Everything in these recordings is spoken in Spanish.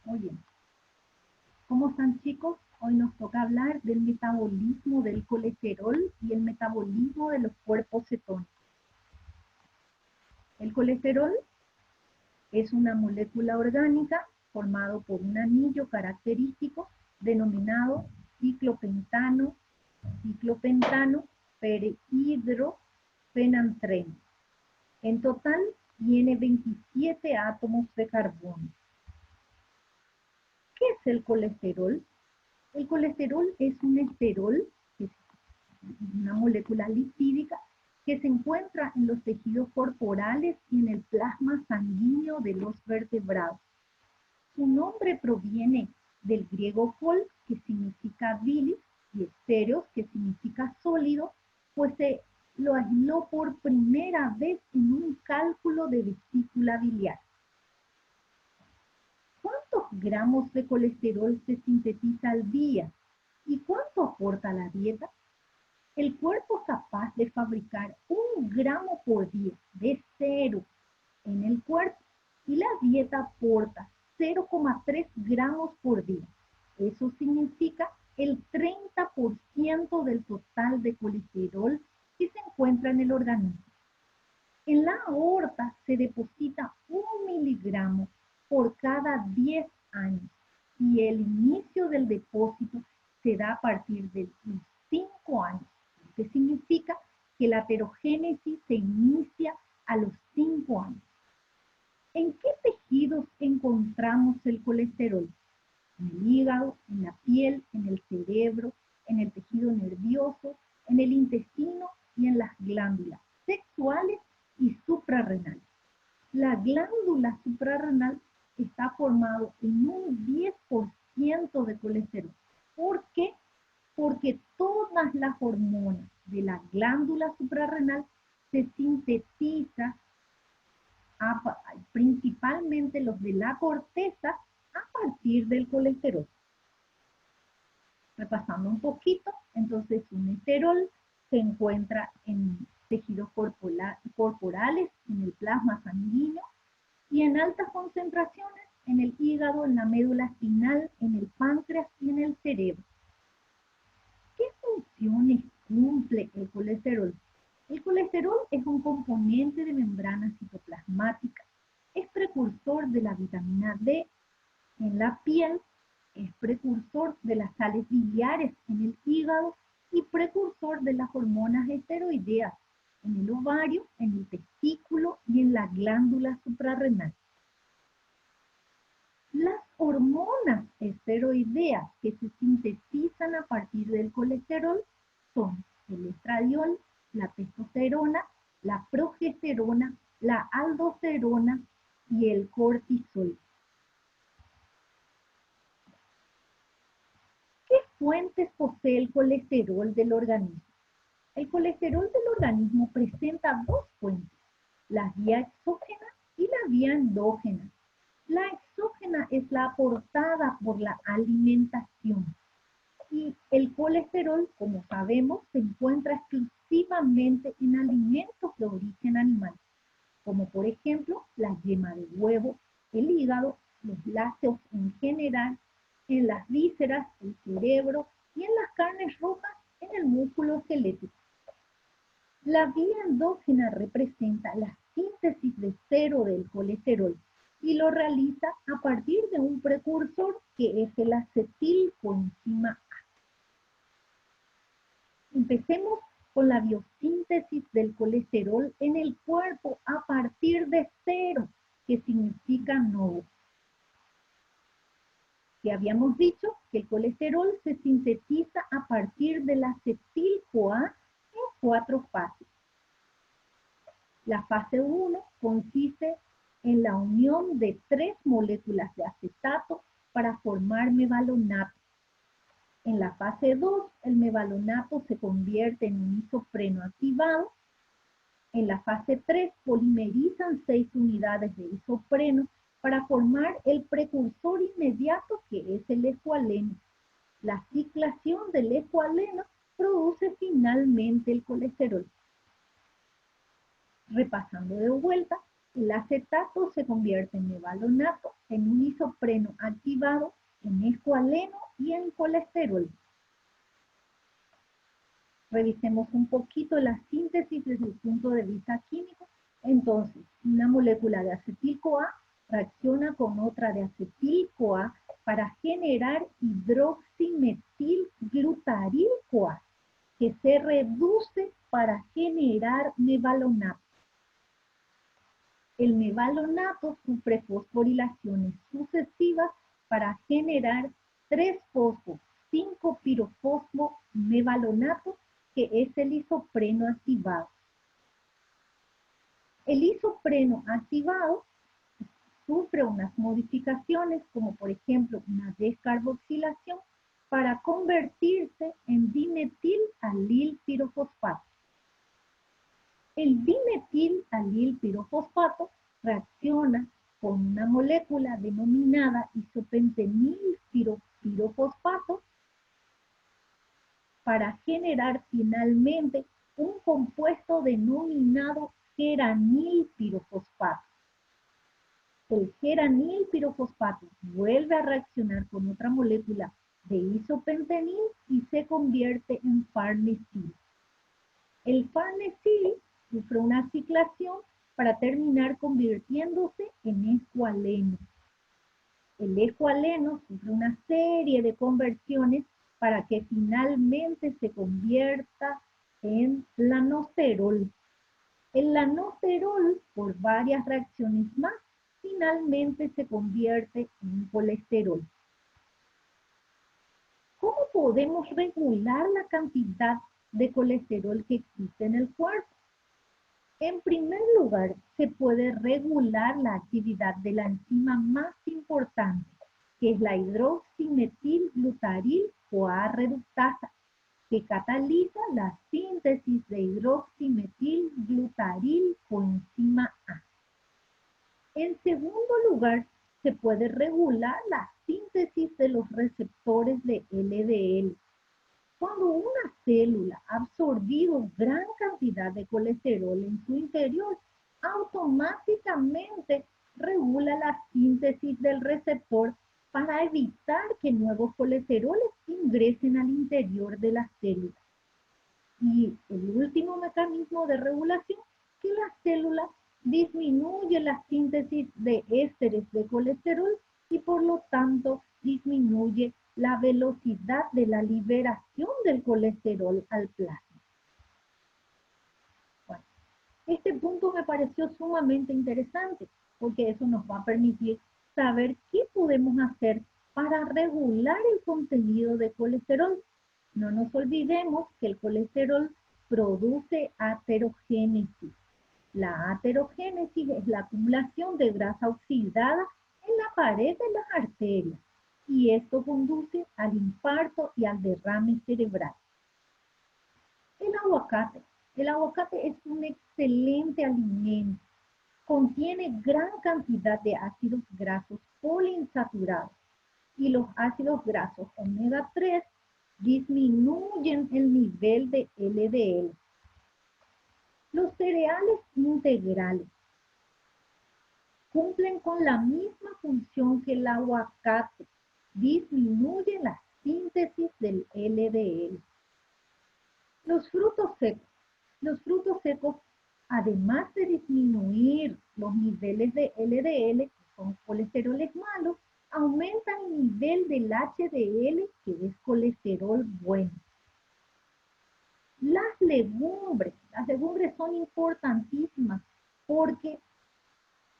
Muy bien. ¿Cómo están, chicos? Hoy nos toca hablar del metabolismo del colesterol y el metabolismo de los cuerpos cetónicos. El colesterol es una molécula orgánica formado por un anillo característico denominado ciclopentano, perhidrophenantreno. En total tiene 27 átomos de carbono. ¿Qué es el colesterol? El colesterol es un esterol, que es una molécula lipídica que se encuentra en los tejidos corporales y en el plasma sanguíneo de los vertebrados. Su nombre proviene del griego col, que significa bilis, y estéreos, que significa sólido, pues se lo aisló por primera vez en un cálculo de vesícula biliar. ¿Cuántos gramos de colesterol se sintetiza al día? ¿Y cuánto aporta la dieta? El cuerpo es capaz de fabricar 1 gramo por día de cero en el cuerpo y la dieta aporta 0,3 gramos por día. Eso significa el 30% del total de colesterol que se encuentra en el organismo. En la aorta se deposita 1 miligramo por cada 10 años y el inicio del depósito se da a partir de los 5 años, lo que significa que la aterogénesis se inicia a los 5 años. ¿En qué tejidos encontramos el colesterol? En el hígado, en la piel, en el cerebro, en el tejido nervioso, en el intestino y en las glándulas sexuales y suprarrenales. La glándula suprarrenal está formado en un 10% de colesterol. ¿Por qué? Porque todas las hormonas de la glándula suprarrenal se sintetizan, principalmente los de la corteza, a partir del colesterol. Repasando un poquito, entonces un esterol se encuentra en tejidos corporales, en el plasma sanguíneo y en altas concentraciones en el hígado, en la médula espinal, en el páncreas y en el cerebro. ¿Qué funciones cumple el colesterol? El colesterol es un componente de membrana citoplasmática, es precursor de la vitamina D en la piel, es precursor de las sales biliares en el hígado y precursor de las hormonas esteroideas en el ovario, en el testículo y en la glándula suprarrenal. Las hormonas esteroideas que se sintetizan a partir del colesterol son el estradiol, la testosterona, la progesterona, la aldosterona y el cortisol. ¿Qué fuentes posee el colesterol del organismo? El colesterol del organismo presenta 2 fuentes, la vía exógena y la vía endógena. La exógena es la aportada por la alimentación y el colesterol, como sabemos, se encuentra exclusivamente en alimentos de origen animal, como por ejemplo la yema de huevo, el hígado, los lácteos en general, en las vísceras, el cerebro y en las carnes rojas, en el músculo esquelético. La vía endógena representa la síntesis de cero del colesterol y lo realiza a partir de un precursor que es el acetilcoenzima A. Empecemos con la biosíntesis del colesterol en el cuerpo a partir de cero, que significa nuevo. Ya habíamos dicho que el colesterol se sintetiza a partir del acetil-CoA en 4 fases. La fase 1 consiste en la unión de 3 moléculas de acetato para formar mevalonato. En la fase 2, el mevalonato se convierte en un isopreno activado. En la fase 3, polimerizan 6 unidades de isopreno para formar el precursor inmediato que es el escualeno. La ciclación del escualeno produce finalmente el colesterol. Repasando de vuelta, El acetato se convierte en mevalonato en un isopreno activado en escualeno y en colesterol. Revisemos un poquito la síntesis desde el punto de vista químico. Entonces, una molécula de acetil-CoA reacciona con otra de acetil-CoA para generar hidroximetil-glutaril-CoA, que se reduce para generar mevalonato. El mevalonato sufre fosforilaciones sucesivas para generar 3-fosfo-5-pirofosfo-mevalonato, que es el isopreno activado. El isopreno activado sufre unas modificaciones, como por ejemplo una descarboxilación, para convertirse en dimetil-alil-pirofosfato. El dimetil-alil-pirofosfato reacciona con una molécula denominada isopentenil-pirofosfato para generar finalmente un compuesto denominado geranil-pirofosfato. El geranil-pirofosfato vuelve a reaccionar con otra molécula de isopentenil y se convierte en farnesil. El farnesil sufre una ciclación para terminar convirtiéndose en escualeno. El escualeno sufre una serie de conversiones para que finalmente se convierta en lanosterol. El lanosterol, por varias reacciones más, finalmente se convierte en colesterol. ¿Cómo podemos regular la cantidad de colesterol que existe en el cuerpo? En primer lugar, se puede regular la actividad de la enzima más importante, que es la hidroximetil-glutaril-CoA reductasa, que cataliza la síntesis de hidroximetil-glutaril coenzima A. En segundo lugar, se puede regular la síntesis de los receptores de LDL. Cuando una célula ha absorbido gran cantidad de colesterol en su interior, automáticamente regula la síntesis del receptor para evitar que nuevos colesteroles ingresen al interior de la célula. Y el último mecanismo de regulación, que la célula disminuye la síntesis de ésteres de colesterol y por lo tanto disminuye la velocidad de la liberación del colesterol al plasma. Bueno, este punto me pareció sumamente interesante porque eso nos va a permitir saber qué podemos hacer para regular el contenido de colesterol. No nos olvidemos que el colesterol produce aterogénesis. La aterogénesis es la acumulación de grasa oxidada en la pared de las arterias y esto conduce al infarto y al derrame cerebral. El aguacate. El aguacate es un excelente alimento. Contiene gran cantidad de ácidos grasos poliinsaturados y los ácidos grasos omega 3 disminuyen el nivel de LDL. Los cereales integrales cumplen con la misma función que el aguacate, disminuyen la síntesis del LDL. Los frutos secos. Los frutos secos, además de disminuir los niveles de LDL, que son colesteroles malos, aumentan el nivel del HDL, que es colesterol bueno. Las legumbres son importantísimas porque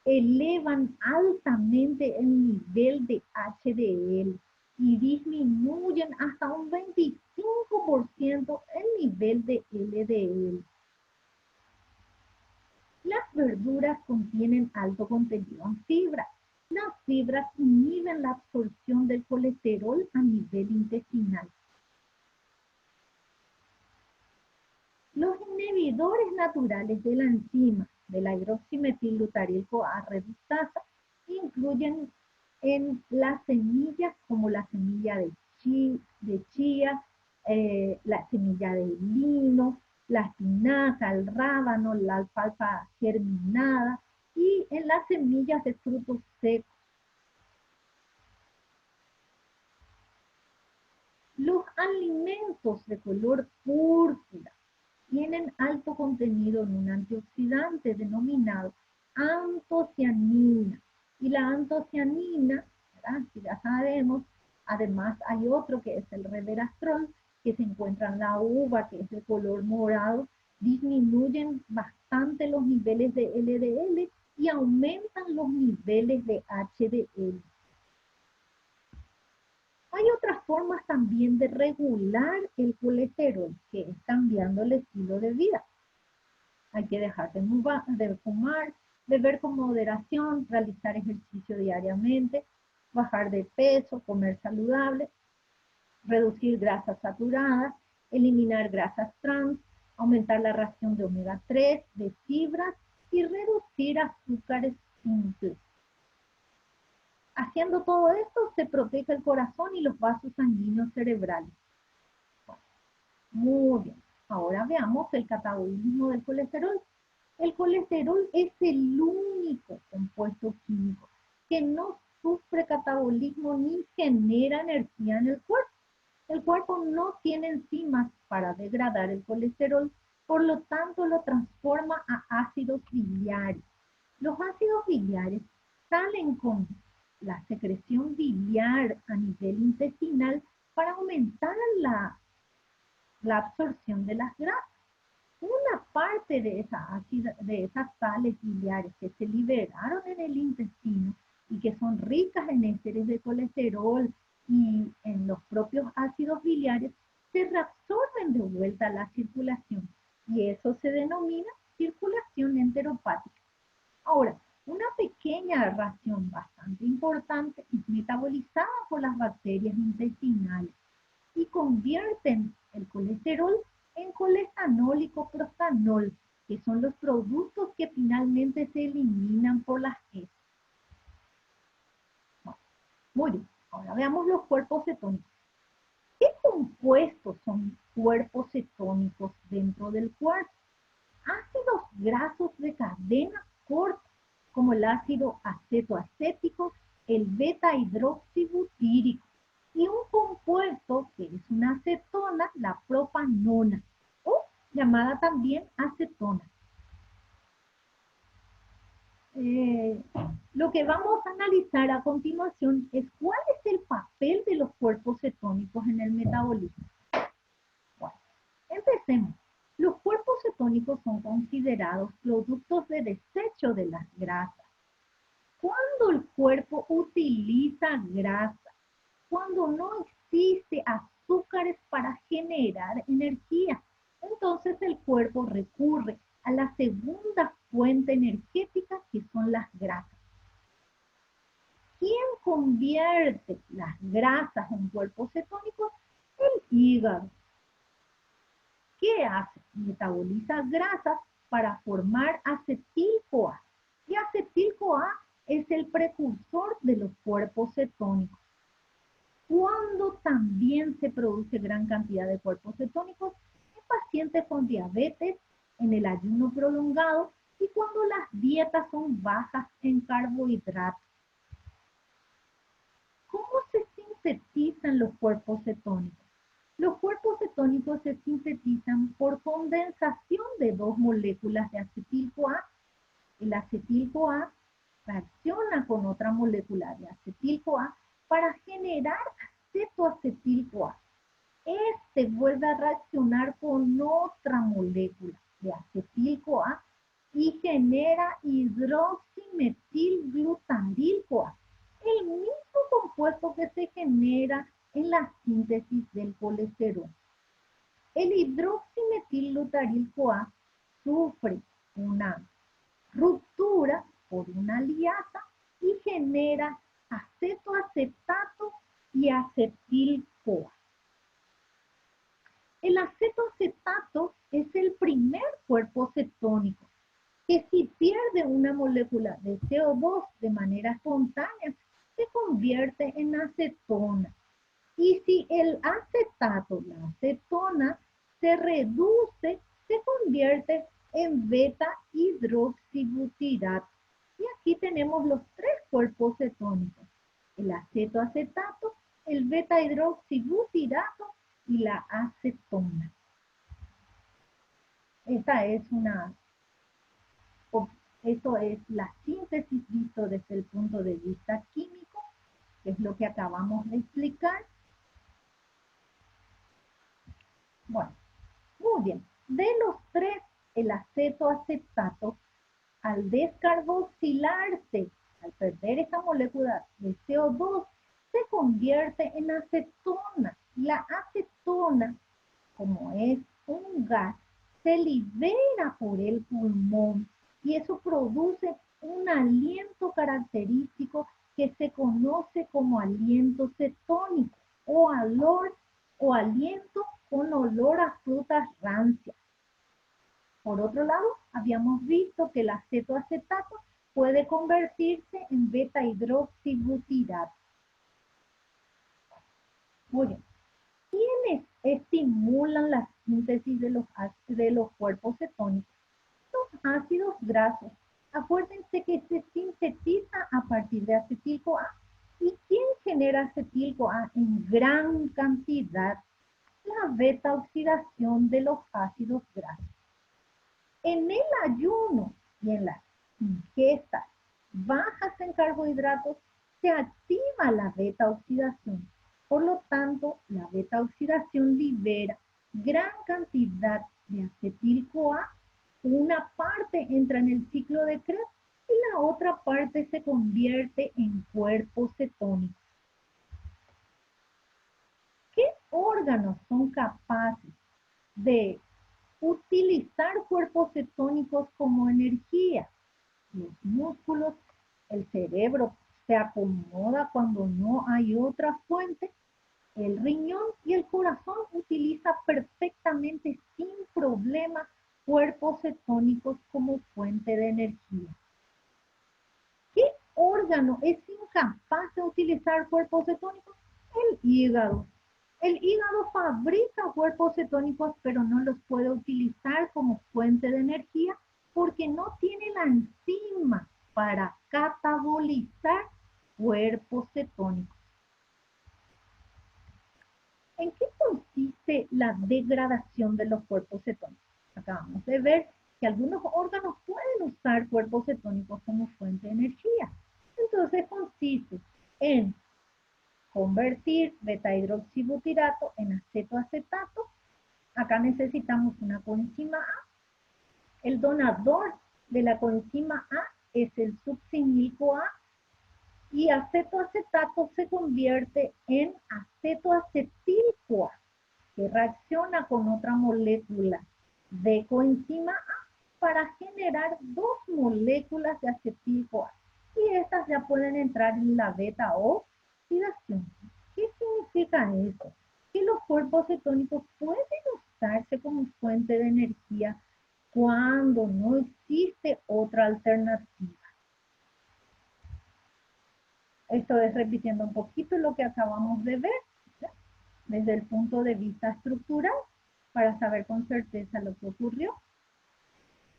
elevan altamente el nivel de HDL y disminuyen hasta un 25% el nivel de LDL. Las verduras contienen alto contenido en fibra. Las fibras inhiben la absorción del colesterol a nivel intestinal. Los inhibidores naturales de la enzima de la hidroximetil-glutaril-CoA reductasa incluyen en las semillas como la semilla de chía, la semilla de lino, la espinaca, el rábano, la alfalfa germinada, y en las semillas de frutos secos. Los alimentos de color púrpura tienen alto contenido en un antioxidante denominado antocianina. Y la antocianina, ¿verdad? Que ya sabemos, además hay otro que es el resveratrol, que se encuentra en la uva, que es de color morado, disminuyen bastante los niveles de LDL y aumentan los niveles de HDL. Hay otras formas también de regular el colesterol, que es cambiando el estilo de vida. Hay que dejar de fumar, beber con moderación, realizar ejercicio diariamente, bajar de peso, comer saludable, reducir grasas saturadas, eliminar grasas trans, aumentar la ración de omega 3, de fibras y reducir azúcares simples. Haciendo todo esto se protege el corazón y los vasos sanguíneos cerebrales. Muy bien. Ahora veamos el catabolismo del colesterol. El colesterol es el único compuesto químico que no sufre catabolismo ni genera energía en el cuerpo. El cuerpo no tiene enzimas para degradar el colesterol, por lo tanto lo transforma a ácidos biliares. Los ácidos biliares salen con la secreción biliar a nivel intestinal para aumentar la absorción de las grasas. Una parte de esas sales biliares que se liberaron en el intestino y que son ricas en ésteres de colesterol y en los propios ácidos biliares, se reabsorben de vuelta a la circulación y eso se denomina circulación enteropática. Ahora, una pequeña ración bastante importante es metabolizada por las bacterias intestinales y convierten el colesterol en colestanol y coprostanol, que son los productos que finalmente se eliminan por las heces. Muy bien, ahora veamos los cuerpos cetónicos. ¿Qué compuestos son cuerpos cetónicos dentro del cuerpo? Ácidos grasos de cadena corta, como el ácido acetoacético, el beta-hidroxibutírico, y un compuesto que es una acetona, la propanona, o llamada también acetona. Lo que vamos a analizar a continuación es cuál es el papel de los cuerpos cetónicos en el metabolismo. Bueno, empecemos. Los cuerpos cetónicos son considerados productos de desecho de las grasas. Cuando el cuerpo utiliza grasa, cuando no existe azúcares para generar energía, entonces el cuerpo recurre a la segunda fuente energética, que son las grasas. ¿Quién convierte las grasas en cuerpos cetónicos? El hígado. ¿Qué hace? Metaboliza grasas para formar acetil-CoA. Y acetil-CoA es el precursor de los cuerpos cetónicos. Cuando también se produce gran cantidad de cuerpos cetónicos en pacientes con diabetes, en el ayuno prolongado y cuando las dietas son bajas en carbohidratos. ¿Cómo se sintetizan los cuerpos cetónicos? Los cuerpos cetónicos se sintetizan por condensación de dos moléculas de acetil-CoA. El acetil-CoA reacciona con otra molécula de acetil-CoA para generar acetoacetil-CoA. Este vuelve a reaccionar con otra molécula de acetil-CoA y genera hidroximetilglutaril-CoA, el mismo compuesto que se genera en la síntesis del colesterol. El hidroximetilglutaril-CoA sufre una ruptura por una liasa y genera acetoacetato y acetil-CoA. El acetoacetato es el primer cuerpo cetónico que si pierde una molécula de CO2 de manera espontánea, se convierte en acetona. Y si el acetato, la acetona, se reduce, se convierte en beta-hidroxibutirato. Y aquí tenemos los tres cuerpos cetónicos: el acetoacetato, el beta-hidroxibutirato y la acetona. Esto es la síntesis visto desde el punto de vista químico, que es lo que acabamos de explicar. Bueno, muy bien. De los tres, el acetoacetato, al descarboxilarse, al perder esta molécula de CO2, se convierte en acetona. La acetona, como es un gas, se libera por el pulmón y eso produce un aliento característico que se conoce como aliento cetónico o aliento con olor a frutas rancias. Por otro lado, habíamos visto que el acetoacetato puede convertirse en beta-hidroxibutirato. Muy bien. ¿Quiénes estimulan la síntesis de los cuerpos cetónicos? Los ácidos grasos. Acuérdense que se sintetiza a partir de acetil-CoA. ¿Y quién genera acetil-CoA en gran cantidad? La beta-oxidación de los ácidos grasos. En el ayuno y en las ingestas bajas en carbohidratos se activa la beta-oxidación. Por lo tanto, la beta-oxidación libera gran cantidad de acetil-CoA. Una parte entra en el ciclo de Krebs y la otra parte se convierte en cuerpos cetónicos. ¿Qué órganos son capaces de utilizar cuerpos cetónicos como energía? Los músculos, el cerebro se acomoda cuando no hay otra fuente, el riñón y el corazón utiliza perfectamente sin problema cuerpos cetónicos como fuente de energía. ¿Qué órgano es incapaz de utilizar cuerpos cetónicos? El hígado. El hígado fabrica cuerpos cetónicos, pero no los puede utilizar como fuente de energía porque no tiene la enzima para catabolizar cuerpos cetónicos. ¿En qué consiste la degradación de los cuerpos cetónicos? Acabamos de ver que algunos órganos pueden usar cuerpos cetónicos como fuente de energía. Entonces consiste en convertir beta-hidroxibutirato en acetoacetato. Acá necesitamos una coenzima A. El donador de la coenzima A es el succinil-CoA y acetoacetato se convierte en acetoacetil-CoA, que reacciona con otra molécula de coenzima A para generar dos moléculas de acetil-CoA. Y estas ya pueden entrar en la beta-oxidación. ¿Qué significa eso? Que los cuerpos cetónicos pueden usarse como fuente de energía cuando no existe otra alternativa. Esto es repitiendo un poquito lo que acabamos de ver, ¿sí? Desde el punto de vista estructural, para saber con certeza lo que ocurrió.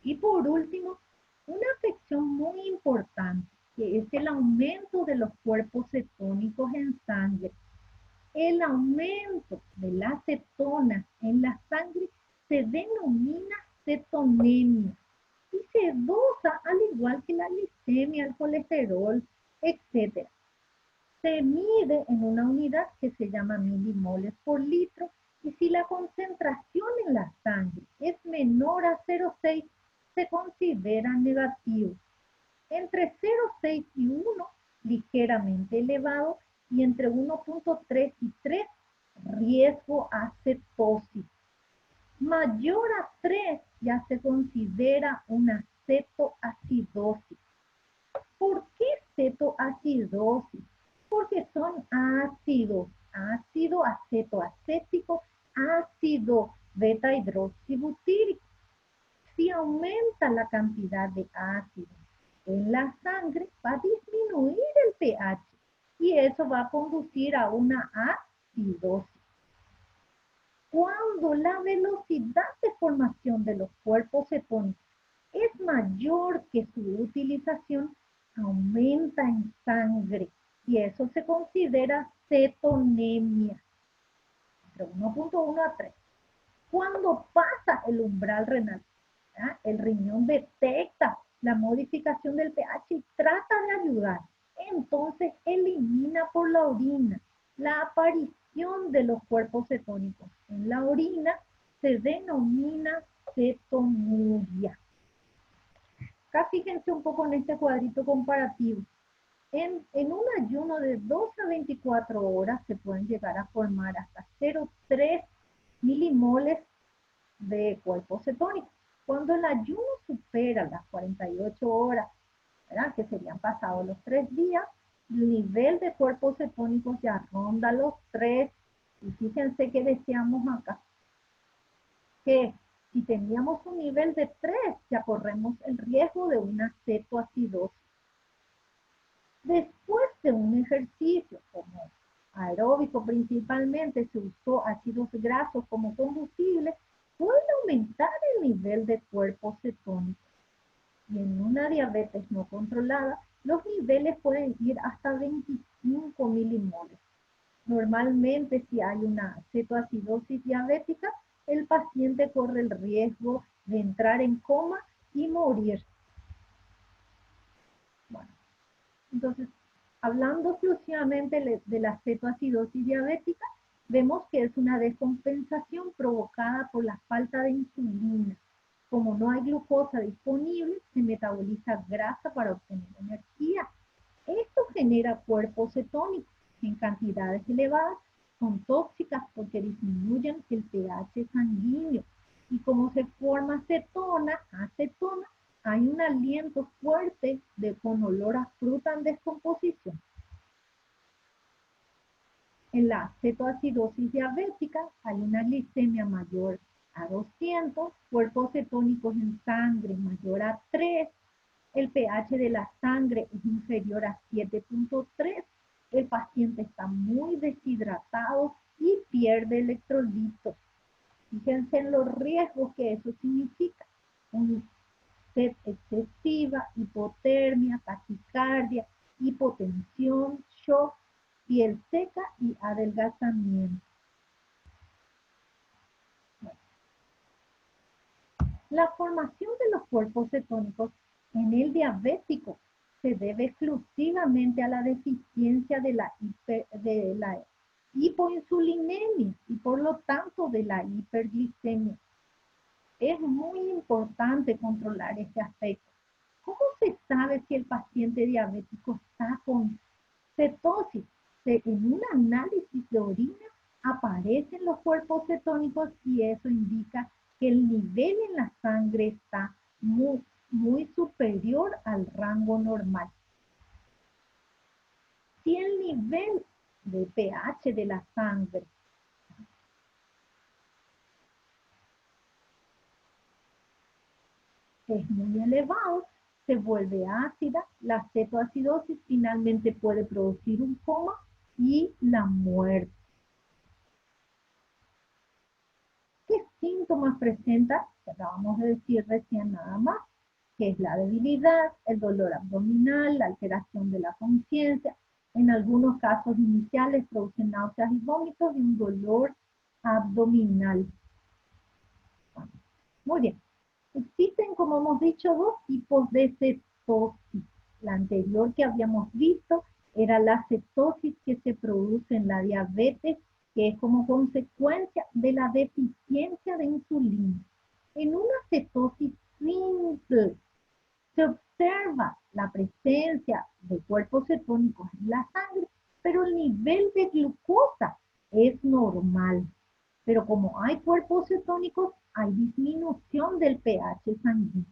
Y por último, una afección muy importante, que es el aumento de los cuerpos cetónicos en sangre. El aumento de la cetona en la sangre se denomina cetonemia y se dosa al igual que la glicemia, el colesterol, etc. Se mide en una unidad que se llama milimoles por litro y si la concentración en la sangre es menor a 0,6 se considera negativo. Entre 0,6 y 1, ligeramente elevado, y entre 1,3 y 3, riesgo a cetosis. Mayor a 3 ya se considera una cetoacidosis. ¿Por qué cetoacidosis? Porque son ácidos, ácido acetoacético, ácido beta-hidroxibutírico. Si aumenta la cantidad de ácido en la sangre, va a disminuir el pH y eso va a conducir a una acidosis. Cuando la velocidad de formación de los cuerpos cetónicos es mayor que su utilización, aumenta en sangre y eso se considera cetonemia, entre 1.1 a 3. Cuando pasa el umbral renal, ¿verdad? El riñón detecta la modificación del pH y trata de ayudar. Entonces elimina por la orina la aparición de los cuerpos cetónicos. En la orina se denomina cetonuria. Acá fíjense un poco en este cuadrito comparativo. En un ayuno de 12 a 24 horas se pueden llegar a formar hasta 0,3 milimoles de cuerpos cetónicos. Cuando el ayuno supera las 48 horas, ¿verdad? Que serían pasados los 3 días, el nivel de cuerpos cetónicos ya ronda los 3. Y fíjense que decíamos acá, que si teníamos un nivel de 3, ya corremos el riesgo de una cetoacidosis. Después de un ejercicio como aeróbico principalmente, se usó ácidos grasos como combustible, puede aumentar el nivel de cuerpos cetónicos. Y en una diabetes no controlada, los niveles pueden ir hasta 25 milimoles. Normalmente, si hay una cetoacidosis diabética, el paciente corre el riesgo de entrar en coma y morir. Bueno, entonces, hablando exclusivamente de la cetoacidosis diabética, vemos que es una descompensación provocada por la falta de insulina. Como no hay glucosa disponible, se metaboliza grasa para obtener energía. Esto genera cuerpos cetónicos en cantidades elevadas, son tóxicas porque disminuyen el pH sanguíneo. Y como se forma cetona, acetona, hay un aliento fuerte con olor a fruta en descomposición. En la cetoacidosis diabética hay una glicemia mayor a 200, cuerpos cetónicos en sangre mayor a 3, el pH de la sangre es inferior a 7.3, el paciente está muy deshidratado y pierde electrolitos. Fíjense en los riesgos que eso significa. Sed excesiva, hipotermia, taquicardia, hipotensión, shock, piel seca y adelgazamiento. La formación de los cuerpos cetónicos en el diabético se debe exclusivamente a la deficiencia de la hipoinsulinemia y por lo tanto de la hiperglicemia. Es muy importante controlar este aspecto. ¿Cómo se sabe si el paciente diabético está con cetosis? En un análisis de orina aparecen los cuerpos cetónicos y eso indica que el nivel en la sangre está muy superior al rango normal. Si el nivel de pH de la sangre es muy elevado, se vuelve ácida, la cetoacidosis finalmente puede producir un coma y la muerte. ¿Qué síntomas presenta? Acabamos de decir recién nada más, que es la debilidad, el dolor abdominal, la alteración de la conciencia. En algunos casos iniciales producen náuseas y vómitos y un dolor abdominal. Muy bien. Existen, como hemos dicho, dos tipos de cetosis. La anterior que habíamos visto era la cetosis que se produce en la diabetes, que es como consecuencia de la deficiencia de insulina. En una cetosis simple se observa la presencia de cuerpos cetónicos en la sangre, pero el nivel de glucosa es normal. Pero como hay cuerpos cetónicos, hay disminución del pH sanguíneo.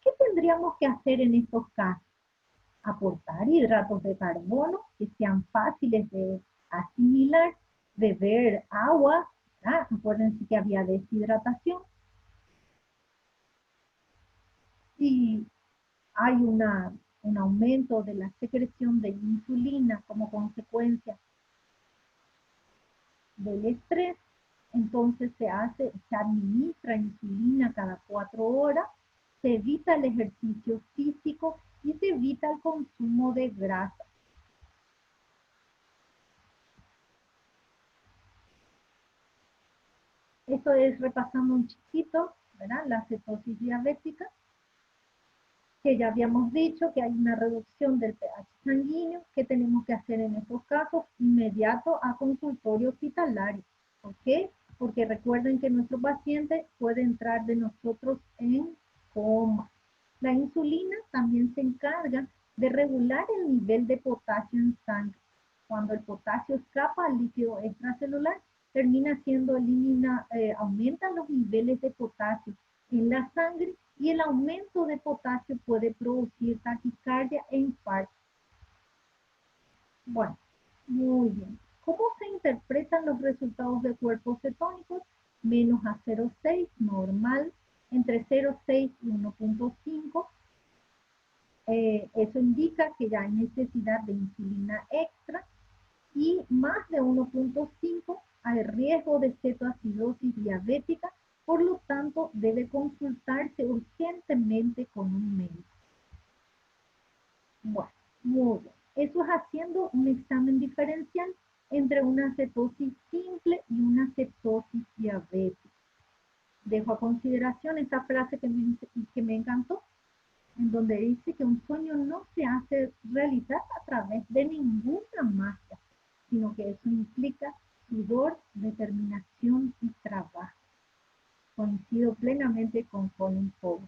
¿Qué tendríamos que hacer en estos casos? Aportar hidratos de carbono que sean fáciles de asimilar, beber agua, ¿verdad? Acuérdense que había deshidratación. Y hay un aumento de la secreción de insulina como consecuencia del estrés, entonces se administra insulina cada 4 horas, se evita el ejercicio físico y se evita el consumo de grasa. Esto es repasando un chiquito, ¿verdad? La cetosis diabética, que ya habíamos dicho que hay una reducción del pH sanguíneo que tenemos que hacer en estos casos inmediato a consultorio hospitalario. ¿Por qué? Porque recuerden que nuestro paciente puede entrar de nosotros en coma. La insulina también se encarga de regular el nivel de potasio en sangre. Cuando el potasio escapa al líquido extracelular, termina siendo aumentan los niveles de potasio en la sangre y el aumento de potasio puede producir taquicardia e infarto. Bueno, muy bien. ¿Cómo se interpretan los resultados de cuerpos cetónicos? Menos a 0,6 normal, entre 0,6 y 1,5. Eso indica que ya hay necesidad de insulina extra y más de 1,5 hay riesgo de cetoacidosis diabética, por lo tanto debe consultarse urgentemente con un médico. Bueno, muy bien. Eso es haciendo un examen diferencial entre una cetosis simple y una cetosis diabética. Dejo a consideración esta frase que me encantó, en donde dice que un sueño no se hace realidad a través de ninguna magia, sino que eso implica sudor, determinación y trabajo. Coincido plenamente con Colin Powell.